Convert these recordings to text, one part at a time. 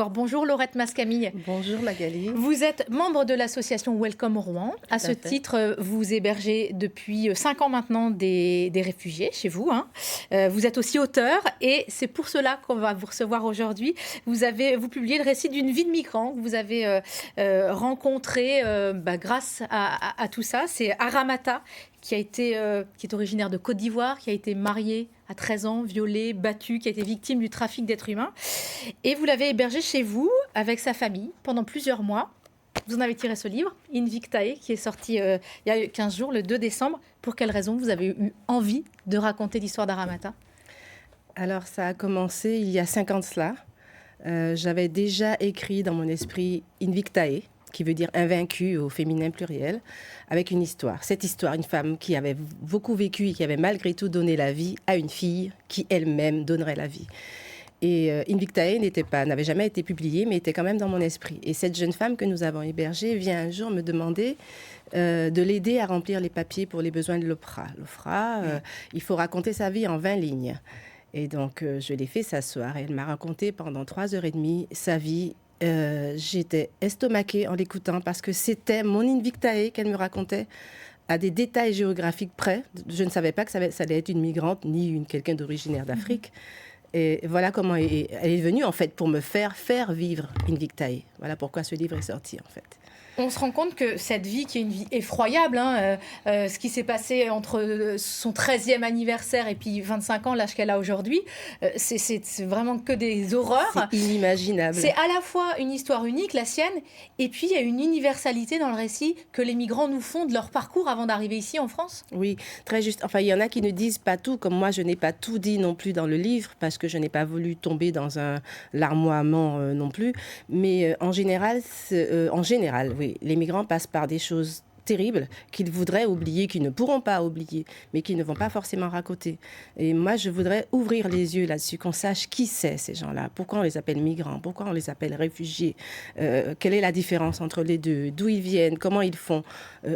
Bonjour Laurette Mascamille. Bonjour Magali. Vous êtes membre de l'association Welcome Rouen. À ce titre, vous hébergez depuis 5 ans maintenant des réfugiés chez vous. Vous êtes aussi auteur et c'est pour cela qu'on va vous recevoir aujourd'hui. Vous publiez le récit d'une vie de migrant que vous avez rencontré grâce à tout ça. C'est Aramata qui est originaire de Côte d'Ivoire, qui a été mariée à 13 ans, violée, battue, qui a été victime du trafic d'êtres humains. Et vous l'avez hébergé chez vous, avec sa famille, pendant plusieurs mois. Vous en avez tiré ce livre, Invictae, qui est sorti il y a 15 jours, le 2 décembre. Pour quelle raison vous avez eu envie de raconter l'histoire d'Aramata ? Alors, ça a commencé il y a 5 ans de cela. J'avais déjà écrit dans mon esprit Invictae, qui veut dire invaincu au féminin pluriel, avec une histoire. Cette histoire, une femme qui avait beaucoup vécu et qui avait malgré tout donné la vie à une fille qui elle-même donnerait la vie. Et Invictae n'avait jamais été publiée, mais était quand même dans mon esprit. Et cette jeune femme que nous avons hébergée vient un jour me demander de l'aider à remplir les papiers pour les besoins de l'OFPRA. L'OFPRA, il faut raconter sa vie en 20 lignes. Et donc, je l'ai fait s'asseoir. Et elle m'a raconté pendant 3h30 sa vie. J'étais estomaquée en l'écoutant parce que c'était mon Invictae qu'elle me racontait à des détails géographiques près. Je ne savais pas que ça allait être une migrante ni quelqu'un d'originaire d'Afrique. Et voilà comment elle est venue en fait pour me faire vivre Invictae. Voilà pourquoi ce livre est sorti en fait. On se rend compte que cette vie, qui est une vie effroyable, ce qui s'est passé entre son 13e anniversaire et puis 25 ans, l'âge qu'elle a aujourd'hui, c'est vraiment que des horreurs. C'est inimaginable. C'est à la fois une histoire unique, la sienne, et puis il y a une universalité dans le récit que les migrants nous font de leur parcours avant d'arriver ici en France. Oui, très juste. Enfin, il y en a qui ne disent pas tout, comme moi je n'ai pas tout dit non plus dans le livre, parce que je n'ai pas voulu tomber dans un larmoiement non plus. Mais en général, oui. Les migrants passent par des choses terribles qu'ils voudraient oublier, qu'ils ne pourront pas oublier, mais qu'ils ne vont pas forcément raconter. Et moi, je voudrais ouvrir les yeux là-dessus, qu'on sache qui c'est ces gens-là, pourquoi on les appelle migrants, pourquoi on les appelle réfugiés, quelle est la différence entre les deux, d'où ils viennent, comment ils font.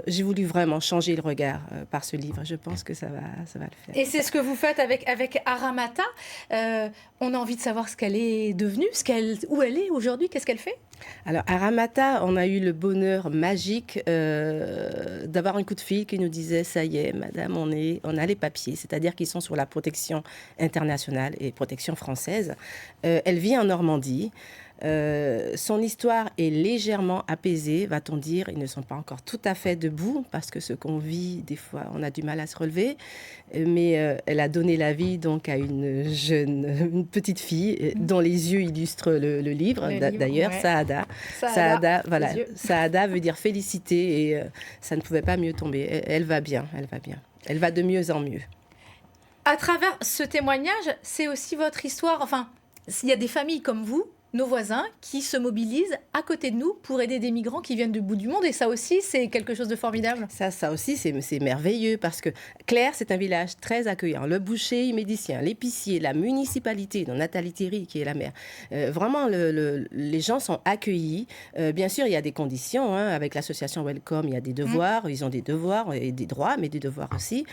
J'ai voulu vraiment changer le regard par ce livre. Je pense que ça va le faire. Et c'est ce que vous faites avec Aramata. On a envie de savoir ce qu'elle est devenue, où elle est aujourd'hui, qu'est-ce qu'elle fait ? Alors, Aramata, on a eu le bonheur magique d'avoir un coup de fil qui nous disait « Ça y est, madame, on a les papiers », c'est-à-dire qu'ils sont sur la protection internationale et protection française. Elle vit en Normandie. Son histoire est légèrement apaisée, va-t-on dire. Ils ne sont pas encore tout à fait debout parce que ce qu'on vit, des fois, on a du mal à se relever. Mais elle a donné la vie donc à une petite fille dont les yeux illustrent le livre. D'ailleurs, ouais. Saada, voilà. Saada veut dire féliciter et ça ne pouvait pas mieux tomber. Elle va bien. Elle va de mieux en mieux. À travers ce témoignage, c'est aussi votre histoire. Enfin, il y a des familles comme vous, nos voisins, qui se mobilisent à côté de nous pour aider des migrants qui viennent du bout du monde. Et ça aussi, c'est quelque chose de formidable. Ça aussi, c'est merveilleux parce que Claire, c'est un village très accueillant. Le boucher médecin, l'épicier, la municipalité, dont Nathalie Thierry, qui est la maire. Vraiment, les gens sont accueillis. Bien sûr, il y a des conditions. Avec l'association Welcome, il y a des devoirs. Ils ont des devoirs et des droits, mais des devoirs aussi.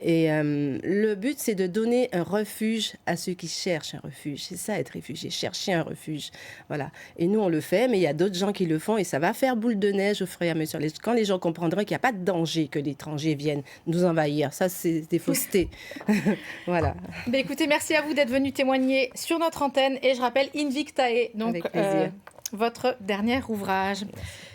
Et le but, c'est de donner un refuge à ceux qui cherchent un refuge. C'est ça, être réfugié, chercher un refuge. Voilà. Et nous, on le fait, mais il y a d'autres gens qui le font et ça va faire boule de neige au fur et à mesure. Quand les gens comprendront qu'il n'y a pas de danger que l'étranger vienne nous envahir, ça, c'est des faussetés. Voilà. Écoutez, merci à vous d'être venu témoigner sur notre antenne. Et je rappelle Invictae, donc votre dernier ouvrage. Merci.